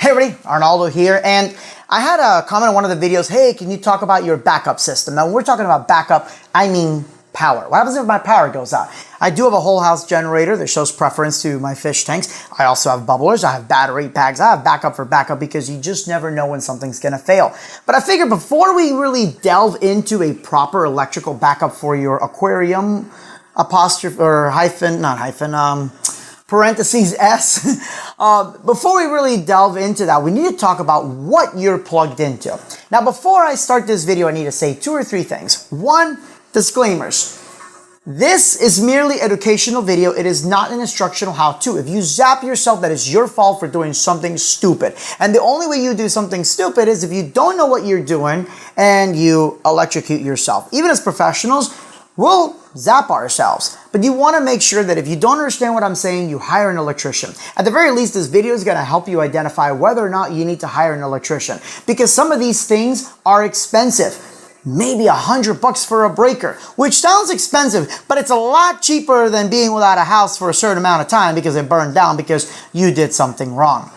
Hey everybody, Arnaldo here, and I had a comment on one of the videos, hey, can you talk about your backup system? Now, when we're talking about backup, I mean power. What happens if my power goes out? I do have a whole house generator that shows preference to my fish tanks. I also have bubblers, I have battery packs, I have backup for backup because you just never know when something's gonna fail. But I figured before we really delve into a proper electrical backup for your aquarium, apostrophe, or hyphen, not hyphen, parentheses S. Before we really delve into that, we need to talk about what you're plugged into. Now, before I start this video, I need to say 2 or 3 things. 1, disclaimers. This is merely educational video. It is not an instructional how-to. If you zap yourself, that is your fault for doing something stupid. And the only way you do something stupid is if you don't know what you're doing and you electrocute yourself. Even as professionals, we'll zap ourselves. But you want to make sure that if you don't understand what I'm saying, you hire an electrician. At the very least, this video is going to help you identify whether or not you need to hire an electrician. Because some of these things are expensive. Maybe $100 for a breaker, which sounds expensive, but it's a lot cheaper than being without a house for a certain amount of time because it burned down because you did something wrong.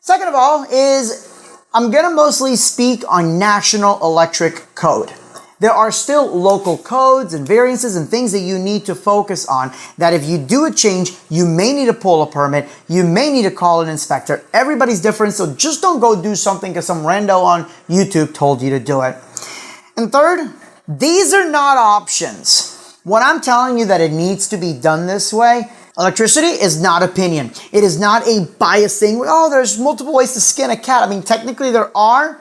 Second of all is I'm going to mostly speak on National Electric Code. There are still local codes and variances and things that you need to focus on that if you do a change, you may need to pull a permit, you may need to call an inspector. Everybody's different, so just don't go do something because some rando on YouTube told you to do it. And third, these are not options. When I'm telling you that it needs to be done this way, electricity is not opinion. It is not a biased thing. Oh, there's multiple ways to skin a cat. I mean, technically there are,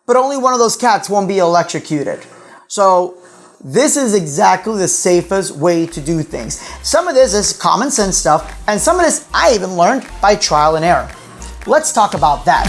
but only one of those cats won't be electrocuted. So this is exactly the safest way to do things. Some of this is common sense stuff, and some of this I even learned by trial and error. Let's talk about that.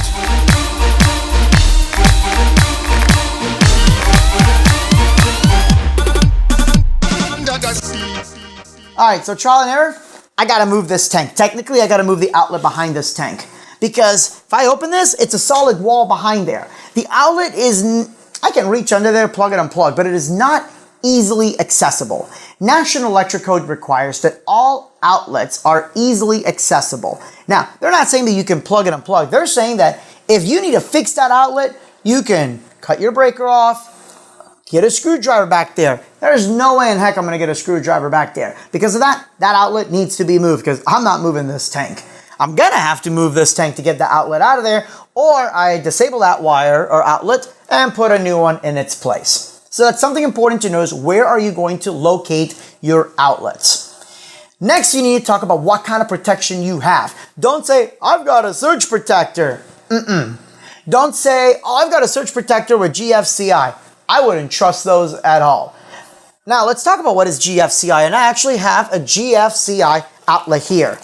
All right, so trial and error, I gotta move this tank. Technically, I gotta move the outlet behind this tank because if I open this, it's a solid wall behind there. The outlet is, I can reach under there, plug it, unplug, but it is not easily accessible. National Electric Code requires that all outlets are easily accessible. Now, they're not saying that you can plug it and unplug. They're saying that if you need to fix that outlet, you can cut your breaker off, get a screwdriver back there. There's no way in heck I'm gonna get a screwdriver back there. Because of that, that outlet needs to be moved because I'm not moving this tank. I'm gonna have to move this tank to get the outlet out of there, or I disable that wire or outlet and put a new one in its place. So that's something important to know is where are you going to locate your outlets. Next, you need to talk about what kind of protection you have. Don't say, I've got a surge protector. Don't say, oh, I've got a surge protector with GFCI. I wouldn't trust those at all. Now, let's talk about what is GFCI, and I actually have a GFCI outlet here.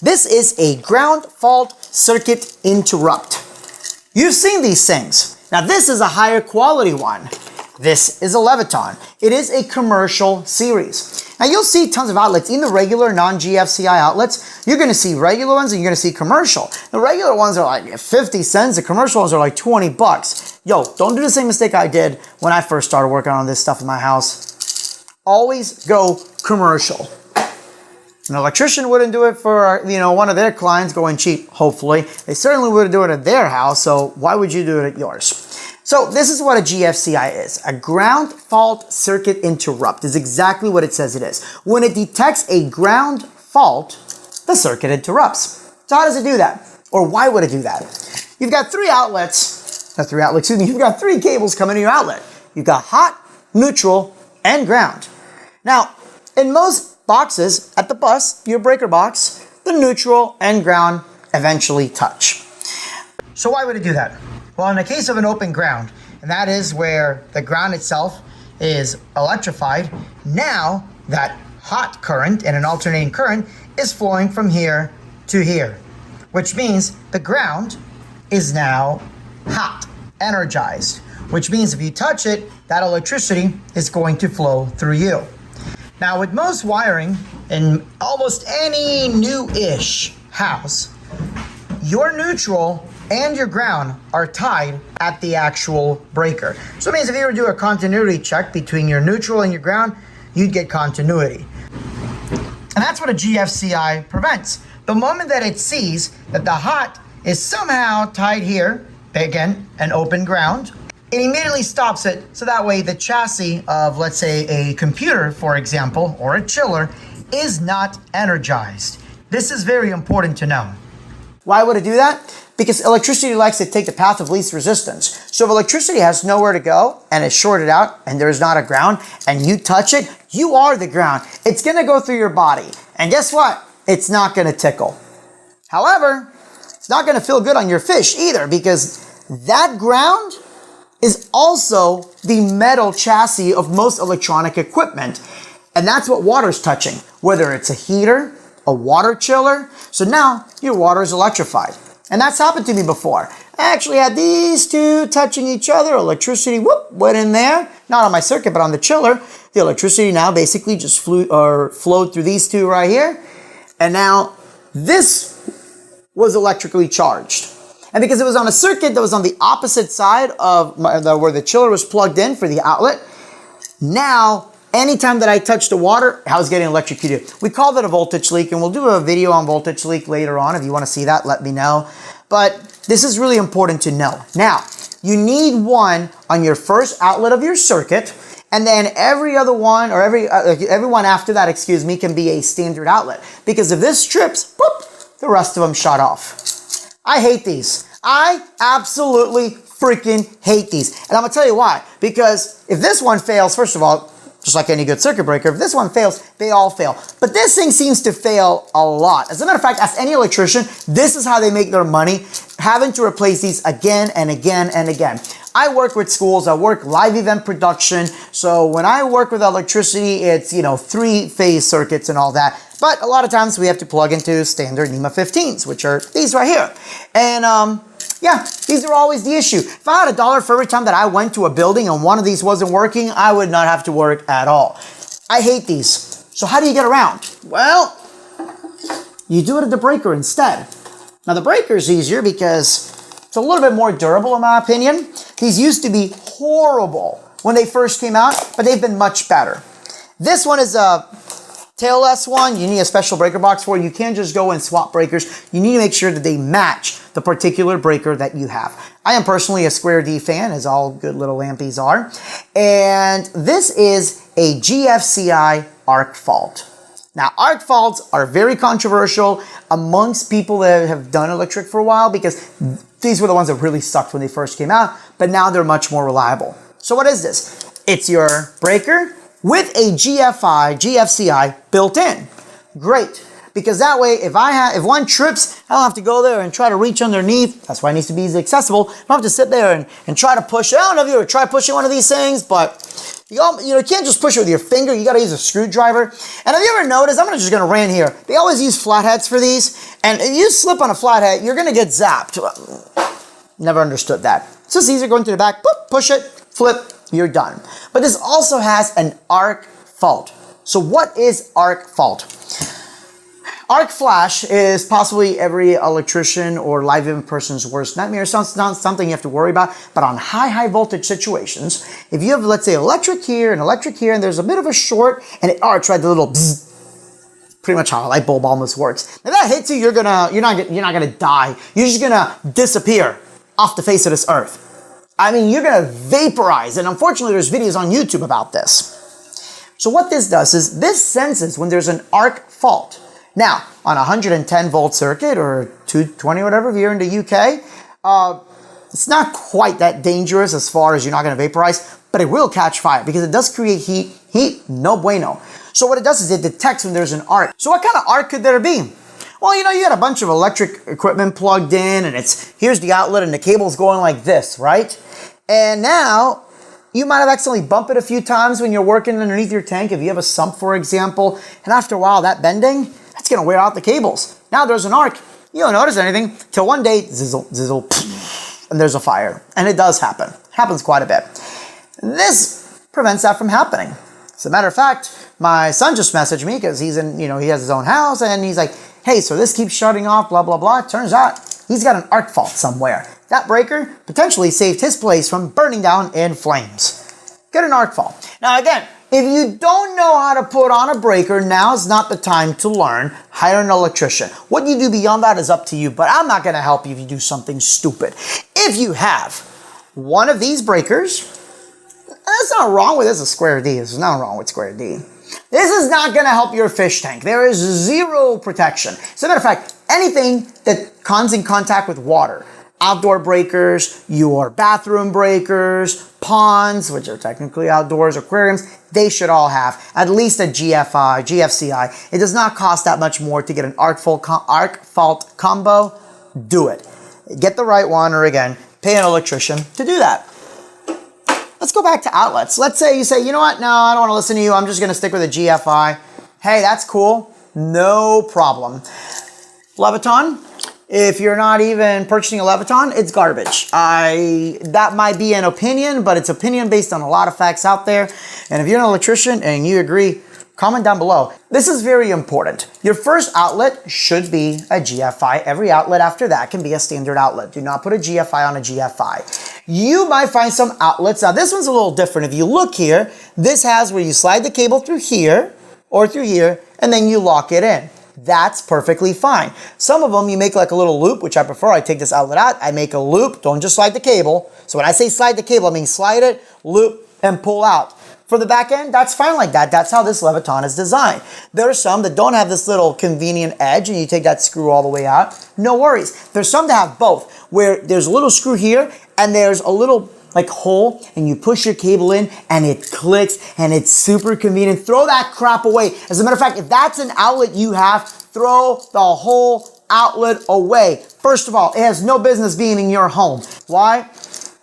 This is a ground fault circuit interrupt. You've seen these things. Now, this is a higher quality one. This is a Leviton. It is a commercial series. Now, you'll see tons of outlets. In the regular non-GFCI outlets, you're going to see regular ones and you're going to see commercial. The regular ones are like 50 cents. The commercial ones are like 20 bucks. Yo, don't do the same mistake I did when I first started working on this stuff in my house. Always go commercial. An electrician wouldn't do it for, one of their clients going cheap, hopefully. They certainly wouldn't do it at their house, so why would you do it at yours? So this is what a GFCI is. A ground fault circuit interrupt is exactly what it says it is. When it detects a ground fault, the circuit interrupts. So how does it do that? Or why would it do that? You've got 3 outlets, you've got 3 cables coming to your outlet. You've got hot, neutral, and ground. Now, in most boxes at the bus, your breaker box, the neutral and ground eventually touch. So why would it do that? Well, in the case of an open ground, and that is where the ground itself is electrified, now that hot current and an alternating current is flowing from here to here, which means the ground is now hot, energized, which means if you touch it, that electricity is going to flow through you. Now, with most wiring in almost any new-ish house, your neutral and your ground are tied at the actual breaker. So it means if you were to do a continuity check between your neutral and your ground, you'd get continuity. And that's what a GFCI prevents. The moment that it sees that the hot is somehow tied here, again, an open ground. It immediately stops it, so that way the chassis of, let's say, a computer, for example, or a chiller, is not energized. This is very important to know. Why would it do that? Because electricity likes to take the path of least resistance. So if electricity has nowhere to go and is shorted out and there's not a ground and you touch it, you are the ground. It's gonna go through your body. And guess what? It's not gonna tickle. However, it's not gonna feel good on your fish either, because that ground is also the metal chassis of most electronic equipment. And that's what water's touching, whether it's a heater, a water chiller. So now your water is electrified. And that's happened to me before. I actually had these two touching each other. Electricity, whoop, went in there. Not on my circuit, but on the chiller. The electricity now basically just flowed through these two right here. And now this was electrically charged. And because it was on a circuit that was on the opposite side of where the chiller was plugged in for the outlet, now anytime that I touched the water, I was getting electrocuted. We call that a voltage leak, and we'll do a video on voltage leak later on. If you want to see that, let me know. But this is really important to know. Now, you need one on your first outlet of your circuit, and then every other one, or every one after that, excuse me, can be a standard outlet. Because if this trips, boop, the rest of them shut off. I hate these. I absolutely freaking hate these. And I'm gonna tell you why. Because if this one fails, first of all, just like any good circuit breaker, if this one fails, they all fail. But this thing seems to fail a lot. As a matter of fact, ask any electrician, this is how they make their money, having to replace these again and again and again. I work with schools, I work live event production, so when I work with electricity, it's, you know, 3-phase circuits and all that. But a lot of times we have to plug into standard NEMA 15s, which are these right here. And yeah, these are always the issue. If I had $1 for every time that I went to a building and one of these wasn't working, I would not have to work at all. I hate these. So how do you get around? Well, you do it at the breaker instead. Now the breaker is easier because it's a little bit more durable in my opinion. These used to be horrible when they first came out, but they've been much better. This one is a tailless one. You need a special breaker box for it. You can't just go and swap breakers. You need to make sure that they match the particular breaker that you have. I am personally a Square D fan, as all good little lampies are. And this is a GFCI Arc Fault. Now, arc faults are very controversial amongst people that have done electric for a while, because these were the ones that really sucked when they first came out, but now they're much more reliable. So what is this? It's your breaker with a GFCI built in. Great, because that way if one trips, I don't have to go there and try to reach underneath. That's why it needs to be easy accessible. I don't have to sit there and try to push it. I don't know if you ever try pushing one of these things, but you can't just push it with your finger. You got to use a screwdriver. And have you ever noticed, I'm just going to rant here, they always use flatheads for these, and if you slip on a flathead, you're going to get zapped. Never understood that. It's just easier going to the back, boop, push it, flip, you're done. But this also has an arc fault. So what is arc fault? Arc flash is possibly every electrician or live event person's worst nightmare. It's not something you have to worry about, but on high voltage situations, if you have, let's say, electric here, and there's a bit of a short, and it arcs, right, the little bzzz, pretty much how a light bulb almost works. If that hits you, you're not gonna die. You're just gonna disappear off the face of this earth. I mean, you're gonna vaporize, and unfortunately, there's videos on YouTube about this. So what this does is this senses when there's an arc fault. Now, on a 110 volt circuit or 220, whatever, if you're in the UK, it's not quite that dangerous as far as you're not going to vaporize, but it will catch fire because it does create heat. Heat, no bueno. So what it does is it detects when there's an arc. So what kind of arc could there be? Well, you got a bunch of electric equipment plugged in, and here's the outlet, and the cable's going like this, right? And now, you might have accidentally bumped it a few times when you're working underneath your tank, if you have a sump, for example, and after a while, that bending, that's gonna wear out the cables. Now there's an arc. You don't notice anything till one day, zizzle, zizzle, and there's a fire. And it does happen. Happens quite a bit. This prevents that from happening. As a matter of fact, my son just messaged me because he's in, he has his own house, and he's like, hey, so this keeps shutting off, blah, blah, blah. It turns out he's got an arc fault somewhere. That breaker potentially saved his place from burning down in flames. Get an arc fault. Now again, If you don't know how to put on a breaker, now's not the time to learn. Hire an electrician. What you do beyond that is up to you, but I'm not going to help you if you do something stupid. If you have one of these breakers, that's not wrong with this, a square D. There's nothing wrong with square D. This is not going to help your fish tank. There is zero protection. As a matter of fact, anything that comes in contact with water, outdoor breakers, your bathroom breakers, ponds, which are technically outdoors, aquariums, they should all have at least a Gfci. It does not cost that much more to get an Arc Fault combo. Do it. Get the right one, or again, pay an electrician to do that. Let's go back to outlets. Let's say you say, you know what, no, I don't want to listen to you. I'm just going to stick with a Gfci. Hey, that's cool. No problem. Leviton. If you're not even purchasing a Leviton, it's garbage. That might be an opinion, but it's opinion based on a lot of facts out there. And if you're an electrician and you agree, comment down below. This is very important. Your first outlet should be a Gfci. Every outlet after that can be a standard outlet. Do not put a Gfci on a Gfci. You might find some outlets. Now this one's a little different. If you look here, this has where you slide the cable through here or through here, and then you lock it in. That's perfectly fine. Some of them you make like a little loop, which I prefer. I take this outlet out, I make a loop. Don't just slide the cable. So when I say slide the cable, I mean slide it, loop, and pull out. For the back end, that's fine like that. That's how this Leviton is designed. There are some that don't have this little convenient edge and you take that screw all the way out. No worries. There's some that have both, where there's a little screw here and there's a little like hole, and you push your cable in and it clicks and it's super convenient. Throw that crap away. As a matter of fact, if that's an outlet you have, throw the whole outlet away. First of all, it has no business being in your home. Why?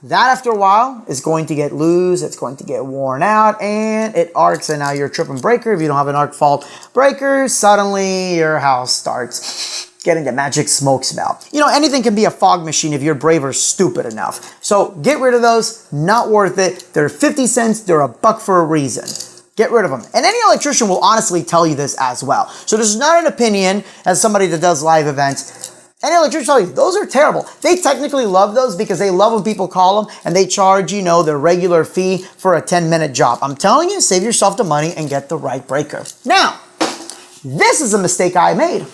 That after a while is going to get loose, it's going to get worn out, and it arcs, and now you're a tripping breaker. If you don't have an arc fault breaker, suddenly your house starts getting the magic smoke smell. You know, anything can be a fog machine if you're brave or stupid enough. So get rid of those, not worth it. They're 50 cents, they're $1 for a reason. Get rid of them. And any electrician will honestly tell you this as well. So this is not an opinion as somebody that does live events. Any electrician tell you, those are terrible. They technically love those because they love when people call them and they charge, you know, their regular fee for a 10-minute job. I'm telling you, save yourself the money and get the right breaker. Now, this is a mistake I made.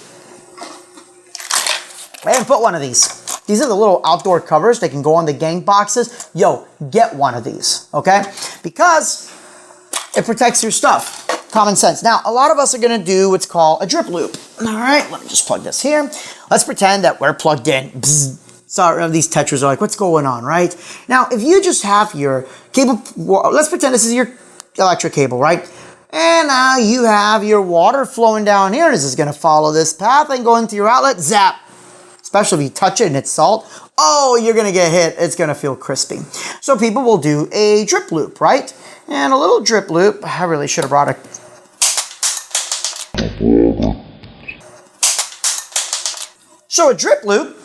I didn't put one of these. These are the little outdoor covers. They can go on the gang boxes. Yo, get one of these, okay? Because it protects your stuff. Common sense. Now, a lot of us are going to do what's called a drip loop. All right, let me just plug this here. Let's pretend that we're plugged in. Bzz. Sorry, these tetras are like, what's going on, right? Now, if you just have your cable, let's pretend this is your electric cable, right? And now you have your water flowing down here. This is going to follow this path and go into your outlet. Zap. Especially if you touch it and it's salt. Oh, you're going to get hit. It's going to feel crispy. So people will do a drip loop, right? And a little drip loop. I really should have brought a... So a drip loop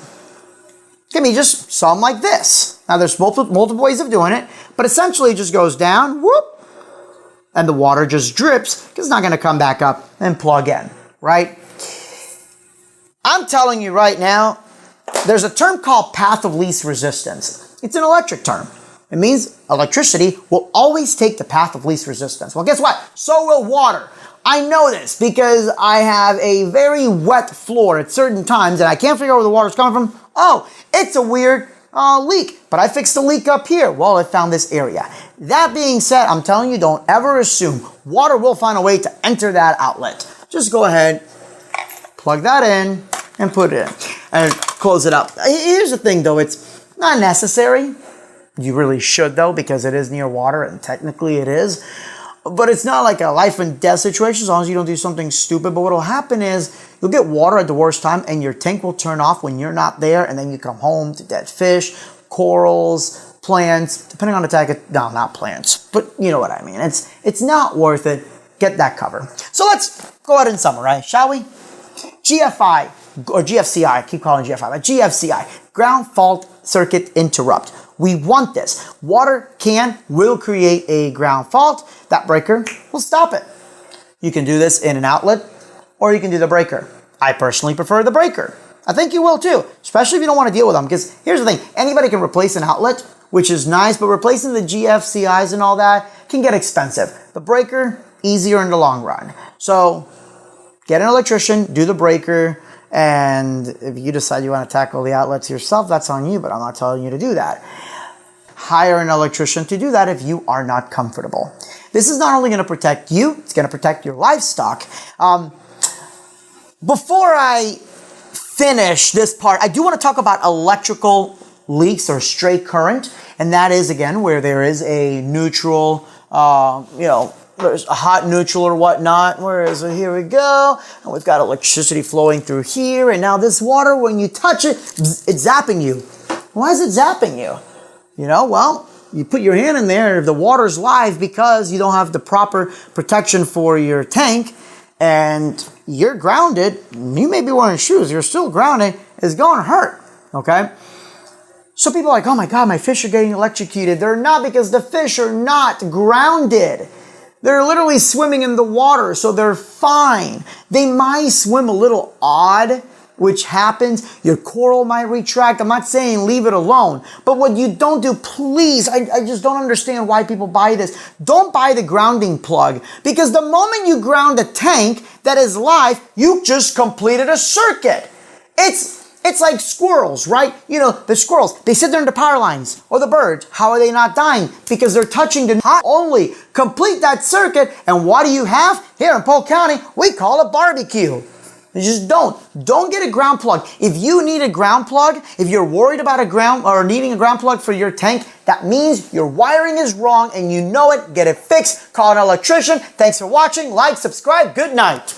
can be just something like this. Now there's multiple ways of doing it, but essentially it just goes down, whoop, and the water just drips because it's not going to come back up and plug in, right? I'm telling you right now, there's a term called path of least resistance. It's an electric term. It means electricity will always take the path of least resistance. Well, guess what? So will water. I know this because I have a very wet floor at certain times and I can't figure out where the water's coming from. Oh, it's a weird leak, but I fixed the leak up here. Well, it found this area. That being said, I'm telling you, don't ever assume water will find a way to enter that outlet. Just go ahead, plug that in, and put it in, and close it up. Here's the thing though, it's not necessary. You really should though, because it is near water, and technically it is. But it's not like a life and death situation as long as you don't do something stupid. But what will happen is you'll get water at the worst time and your tank will turn off when you're not there, and then you come home to dead fish, corals, plants, depending on the type of, no, not plants, but you know what I mean. It's not worth it. Get that cover. So let's go ahead and summarize, shall we? Gfci, or Gfci, I keep calling it Gfci, but Gfci, ground fault circuit interrupt. We want this. Water will create a ground fault. That breaker will stop it. You can do this in an outlet, or you can do the breaker. I personally prefer the breaker. I think you will too, especially if you don't want to deal with them, because here's the thing. Anybody can replace an outlet which is nice, but replacing the GFCIs and all that can get expensive. The breaker, easier in the long run. So get an electrician, do the breaker, and if you decide you want to tackle the outlets yourself, that's on you, but I'm not telling you to do that. Hire an electrician to do that if you are not comfortable. This is not only going to protect you, it's going to protect your livestock. Before I finish this part, I do want to talk about electrical leaks or stray current, and that is, again, where there is a neutral, there's a hot neutral or whatnot. Here we go. And we've got electricity flowing through here, and now this water, when you touch it, it's zapping you. Why is it zapping you? Well, you put your hand in there, if the water's live because you don't have the proper protection for your tank and you're grounded, you may be wearing shoes, you're still grounded, it's going to hurt, okay? So people are like, oh my God, my fish are getting electrocuted. They're not, because the fish are not grounded. They're literally swimming in the water, so they're fine. They might swim a little odd, which happens. Your coral might retract. I'm not saying leave it alone. But what you don't do, please, I just don't understand why people buy this. Don't buy the grounding plug, because the moment you ground a tank that is live, you just completed a circuit. It's like squirrels, right? The squirrels, they sit there in the power lines, or the birds. How are they not dying? Because they're touching the hot only. Complete that circuit, and what do you have? Here in Polk County, we call it barbecue. You just don't get a ground plug. If you need a ground plug, if you're worried about needing a ground plug for your tank, that means your wiring is wrong and you know it. Get it fixed. Call an electrician. Thanks for watching. Like, subscribe. Good night.